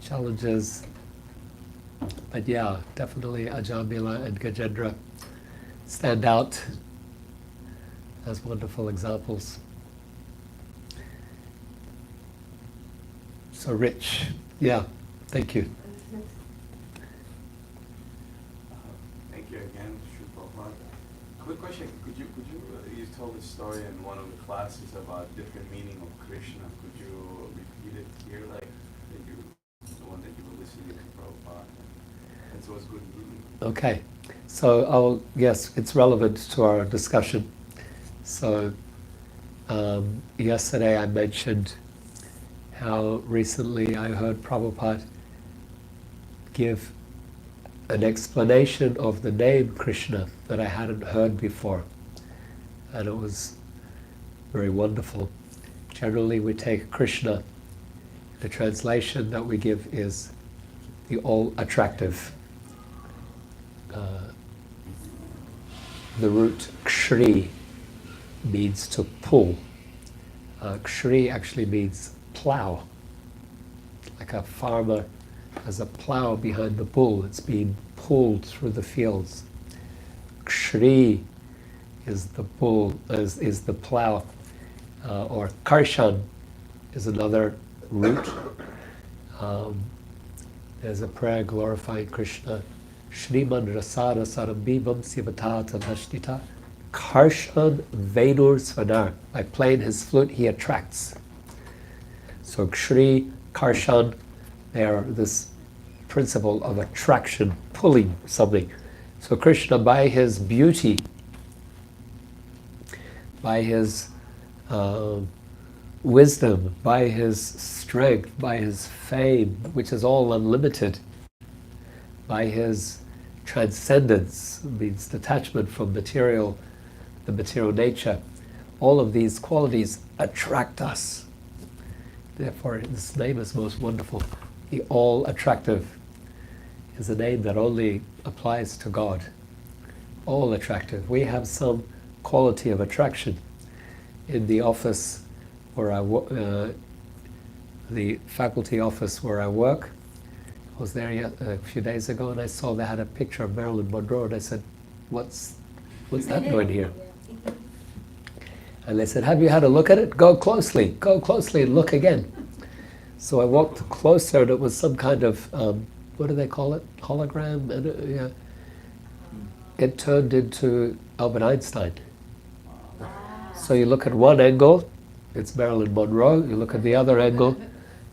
challenges. But yeah, definitely Ajamila and Gajendra stand out as wonderful examples. So rich. Yeah, thank you. Thank you again, Sri Prabhupada. Quick question, you told a story in one of the classes about different meaning of Krishna. Could you repeat it here, the one that you were listening to Prabhupada? And so it's good meaning. Okay, so yes, it's relevant to our discussion. So yesterday I mentioned how recently I heard Prabhupada give an explanation of the name Krishna that I hadn't heard before. And it was very wonderful. Generally we take Krishna, the translation that we give is the all-attractive. The root kshri means to pull. Kshri actually means plow. Like a farmer has a plow behind the bull, it's being pulled through the fields. Kshri is the bull, is the plow. Or karshan is another root. There's a prayer glorifying Krishna. Shriman Rasara Sarambibam Sivatata Nashtita Karshan Venur Svanar. By playing his flute, he attracts. So Kshri, Karshan, they are this principle of attraction, pulling something. So Krishna, by his beauty, by his wisdom, by his strength, by his fame, which is all unlimited, by his transcendence, means detachment from the material nature, all of these qualities attract us. Therefore, this name is most wonderful. The all-attractive is a name that only applies to God. All attractive. We have some quality of attraction. In the office where the faculty office where I work, I was there a few days ago and I saw they had a picture of Marilyn Monroe and I said, what's that doing here? And they said, have you had a look at it? Go closely and look again. So I walked closer and it was some kind of, what do they call it? Hologram? And, yeah. It turned into Albert Einstein. So you look at one angle, it's Marilyn Monroe. You look at the other angle,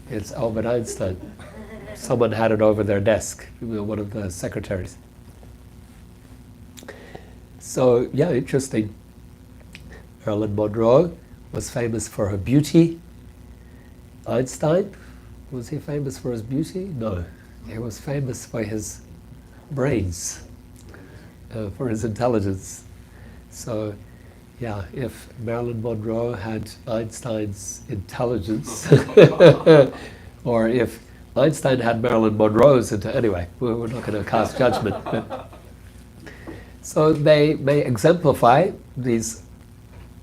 it's Albert Einstein. Someone had it over their desk, one of the secretaries. So yeah, interesting. Marilyn Monroe was famous for her beauty. Einstein, was he famous for his beauty? No, he was famous for his brains, for his intelligence. So yeah, if Marilyn Monroe had Einstein's intelligence, or if Einstein had Marilyn Monroe's anyway, we're not going to cast judgment. So they may exemplify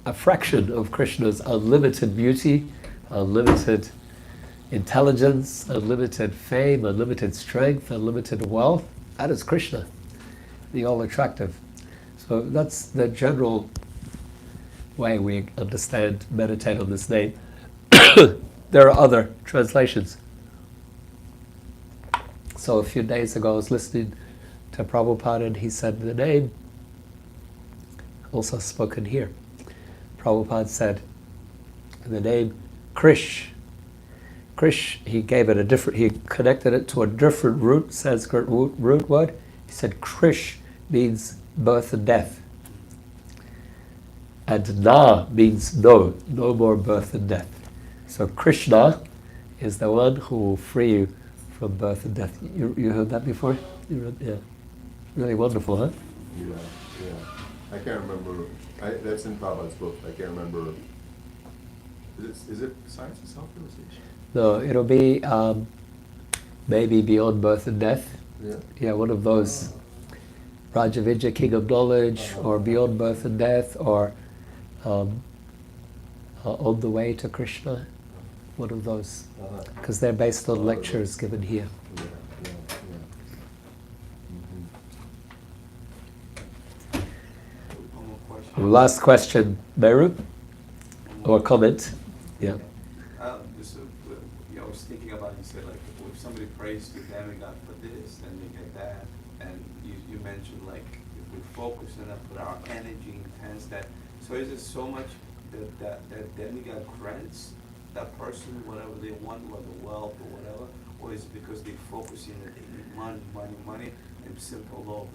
a fraction of Krishna's unlimited beauty, unlimited intelligence, unlimited fame, unlimited strength, unlimited wealth. That is Krishna, the all-attractive. So that's the general way we understand, meditate on this name. There are other translations. So a few days ago I was listening to Prabhupada and he said the name, also spoken here. Prabhupada said the name Krish. Krish, he gave it a different, he connected it to a different root, Sanskrit root word. He said Krish means birth and death. And Na means no more birth and death. So Krishna is the one who will free you from birth and death. You heard that before? Yeah. Really wonderful, huh? Yeah. I can't remember. That's in Prabhupada's book. I can't remember. Is it Science of Self-Realization? No, it'll be maybe Beyond Birth and Death. Yeah. One of those. Rajavidya, King of Knowledge, or Beyond Birth and Death, or On the Way to Krishna. One of those. Because they're based on lectures given here. Yeah. One more question. Last question, Meru? Or comment? Yeah. I was thinking about, you said, like, if somebody prays to demigod for this, then they get that. And you mentioned, like, if we focus on that, put our energy intense, that. So is it so much that demigod grants that person whatever they want, whether wealth or whatever, or is it because they're focusing that they need money, and simple law of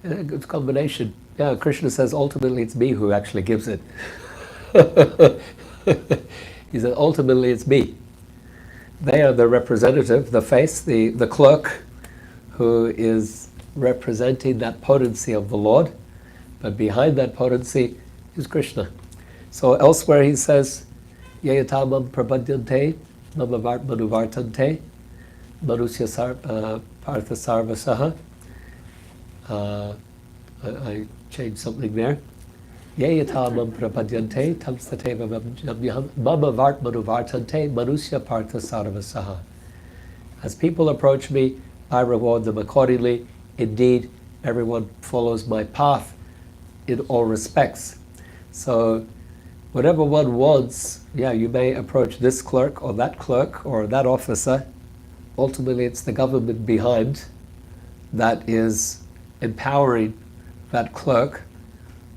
attraction? It's a combination. Yeah, Krishna says ultimately it's me who actually gives it. He said ultimately it's me. They are the representative, the face, the clerk, who is representing that potency of the Lord, but behind that potency is Krishna. So elsewhere he says, Yayatamam prapadyante, namavart manuvartante, manusya partha sarvasaha. I changed something there. Yayatamam prapadyante, tamstateva mamavart manuvartante, manusya partha sarvasaha. As people approach me, I reward them accordingly. Indeed, everyone follows my path in all respects. So whatever one wants, you may approach this clerk or that officer. Ultimately, it's the government behind that is empowering that clerk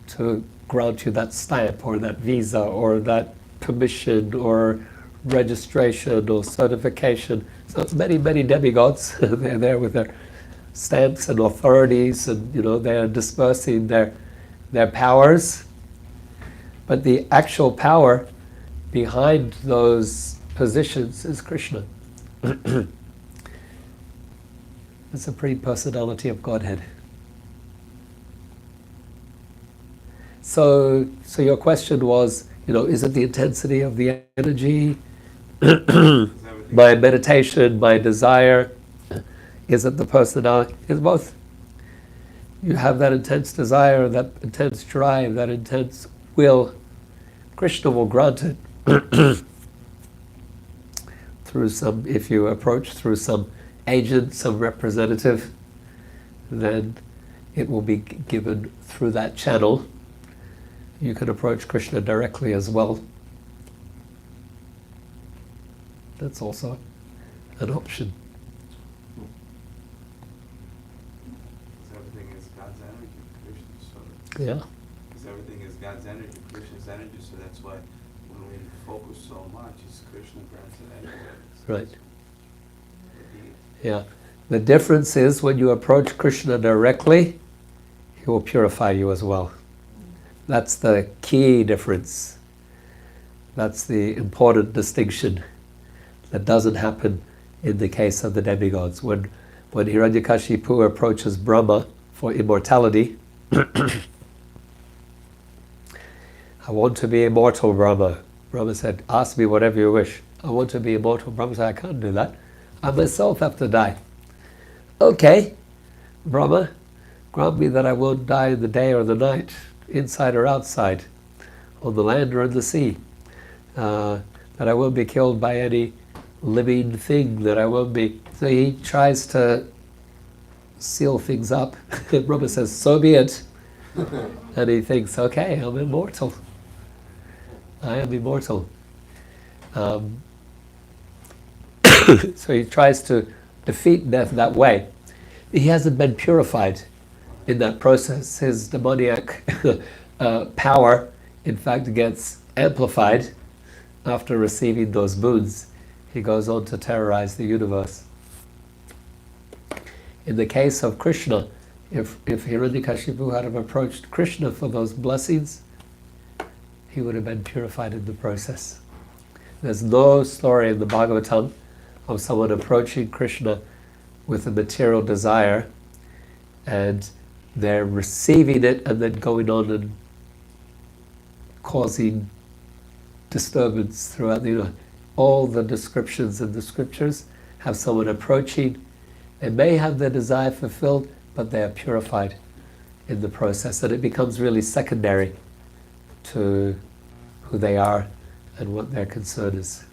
to grant you that stamp or that visa or that permission or registration or certification. So it's many demigods. They're there with their stamps and authorities, and they're dispersing their powers. But the actual power behind those positions is Krishna. The Supreme Personality of Godhead. So your question was, is it the intensity of the energy, my meditation, my desire? Is it the personality? It's both. You have that intense desire, that intense drive, that intense will. Krishna will grant it through if you approach through some agent, some representative, then it will be given through that channel. You can approach Krishna directly as well. That's also an option. Everything is God's energy, Krishna's. Yeah. Because everything is God's energy, Krishna's energy, so that's why when we focus so much, it's Krishna grants it anyway. Right. Yeah. The difference is when you approach Krishna directly, he will purify you as well. That's the key difference. That's the important distinction that doesn't happen in the case of the demigods. When Hiranyakashipu approaches Brahma for immortality, I want to be immortal, Brahma. Brahma said, ask me whatever you wish. I want to be immortal. Brahma said, I can't do that. I myself have to die. Okay, Brahma, grant me that I won't die in the day or the night, inside or outside, on the land or in the sea. That I won't be killed by any living thing, that I won't be... So he tries to seal things up. Brahma says, so be it. And he thinks, okay, I'm immortal. I am immortal. So he tries to defeat death that way, he hasn't been purified in that process. His demoniac power, in fact, gets amplified after receiving those boons. He goes on to terrorize the universe. In the case of Krishna, if Hiranyakashipu had have approached Krishna for those blessings, he would have been purified in the process. There's no story in the Bhagavatam of someone approaching Krishna with a material desire and they're receiving it and then going on and causing disturbance throughout the, all the descriptions in the scriptures have someone approaching. They may have their desire fulfilled, but they are purified in the process, and it becomes really secondary to who they are and what their concern is.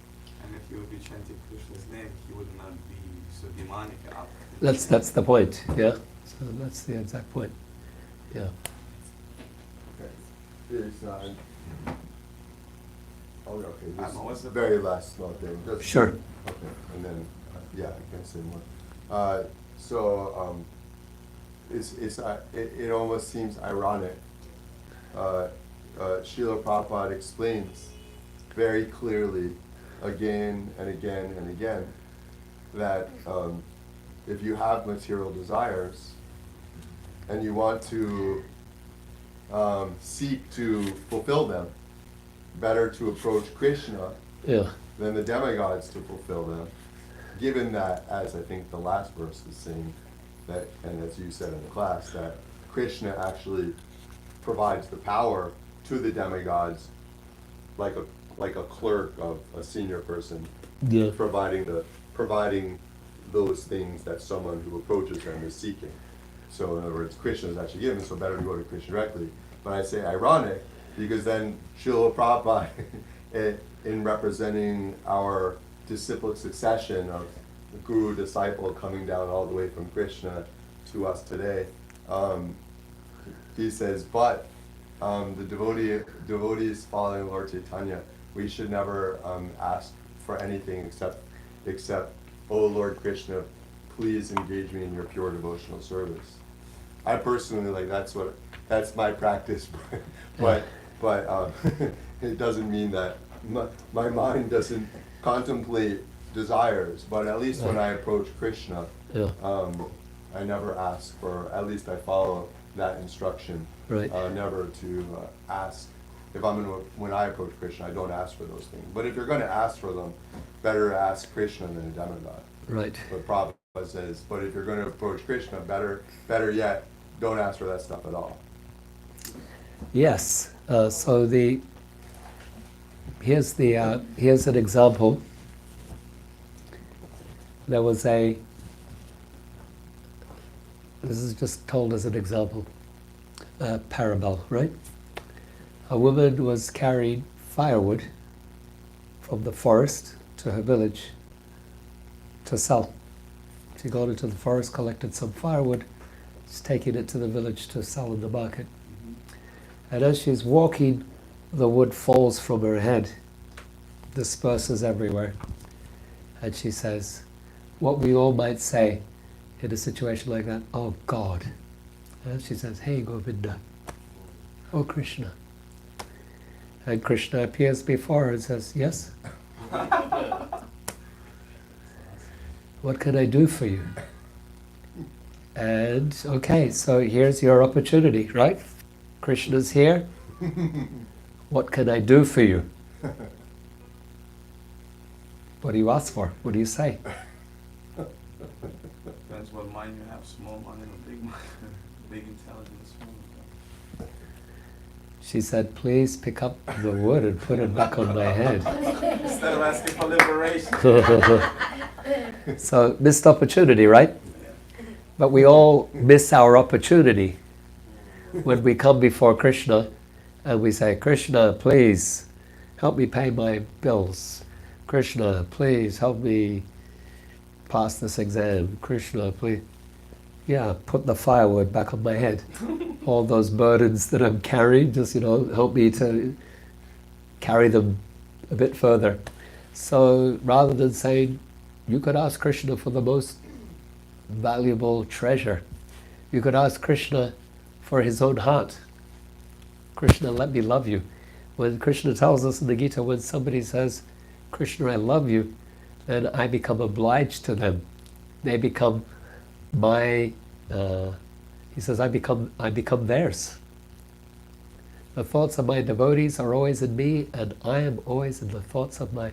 And if you would be chanting Krishna's name, he would not be so demonic after. That's the point, yeah. So that's the exact point, yeah. Okay. Okay, What's this the very last small thing. Just, Sure. Okay, and then, yeah, I can say more. It almost seems ironic. Srila Prabhupada explains very clearly, again and again and again, that if you have material desires and you want to seek to fulfill them, better to approach Krishna than the demigods to fulfill them, given that, as I think the last verse is saying, that, and as you said in the class, that Krishna actually provides the power to the demigods like a clerk of a senior person, providing those things that someone who approaches them is seeking. So in other words, Krishna is actually given, so better to go to Krishna directly. But I say ironic because then Srila Prabhupada, in representing our disciplic succession of the guru disciple coming down all the way from Krishna to us today, he says, but the devotees following Lord Chaitanya, we should never ask for anything except, oh Lord Krishna, please engage me in your pure devotional service. I personally that's my practice, but it doesn't mean that my mind doesn't contemplate desires, but at least when I approach Krishna, I never ask for, at least I follow that instruction, never to ask. When I approach Krishna, I don't ask for those things. But if you're going to ask for them, better ask Krishna than a demigod. Right. But Prabhupada says, but if you're going to approach Krishna, better yet, don't ask for that stuff at all. Yes. So here's an example. There was this is just told as an example, parable, right? A woman was carrying firewood from the forest to her village to sell. She got into the forest, collected some firewood, she's taking it to the village to sell in the market. And as she's walking, the wood falls from her head, disperses everywhere. And she says, what we all might say in a situation like that, oh God. And she says, hey Govinda, oh Krishna. And Krishna appears before her and says, yes? What can I do for you? And okay, so here's your opportunity, right? Krishna's here. What can I do for you? What do you ask for? What do you say? Depends what mind you have, small mind or big mind, big intelligence, small intelligence. She said, please pick up the wood and put it back on my head. Instead of asking for liberation. So, missed opportunity, right? But we all miss our opportunity when we come before Krishna and we say, Krishna, please help me pay my bills. Krishna, please help me pass this exam. Krishna, please. Yeah, put the firewood back on my head. All those burdens that I'm carrying, just, help me to carry them a bit further. So rather than saying, you could ask Krishna for the most valuable treasure. You could ask Krishna for his own heart. Krishna, let me love you. When Krishna tells us in the Gita, when somebody says, Krishna, I love you, then I become obliged to them. They become my, he says, I become theirs. The thoughts of my devotees are always in me, and I am always in the thoughts of my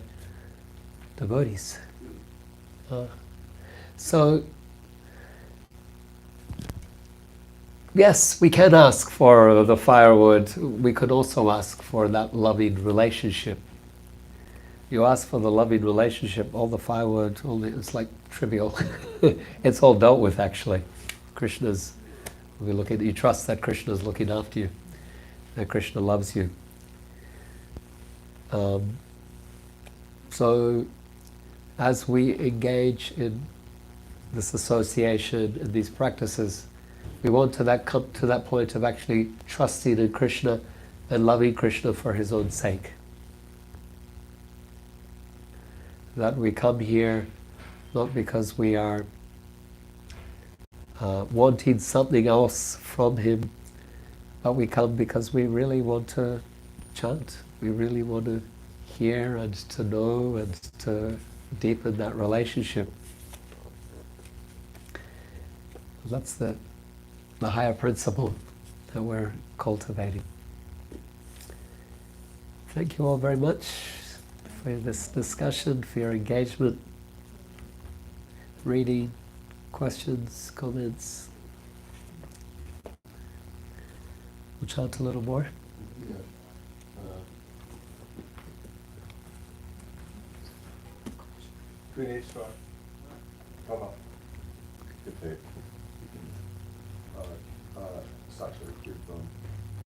devotees. So, yes, we can ask for the firewood. We could also ask for that loving relationship. You ask for the loving relationship, all the firewood, it's like trivial. It's all dealt with, actually. Krishna's, you trust that Krishna's looking after you, that Krishna loves you. So, as we engage in this association and these practices, we want to come to that point of actually trusting in Krishna and loving Krishna for his own sake. That we come here not because we are wanting something else from him, but we come because we really want to chant. We really want to hear and to know and to deepen that relationship. That's the higher principle that we're cultivating. Thank you all very much for this discussion, for your engagement, reading, questions, comments. We'll chant a little more. Yeah. Queen come up. Good tape. Saksha Kirtan.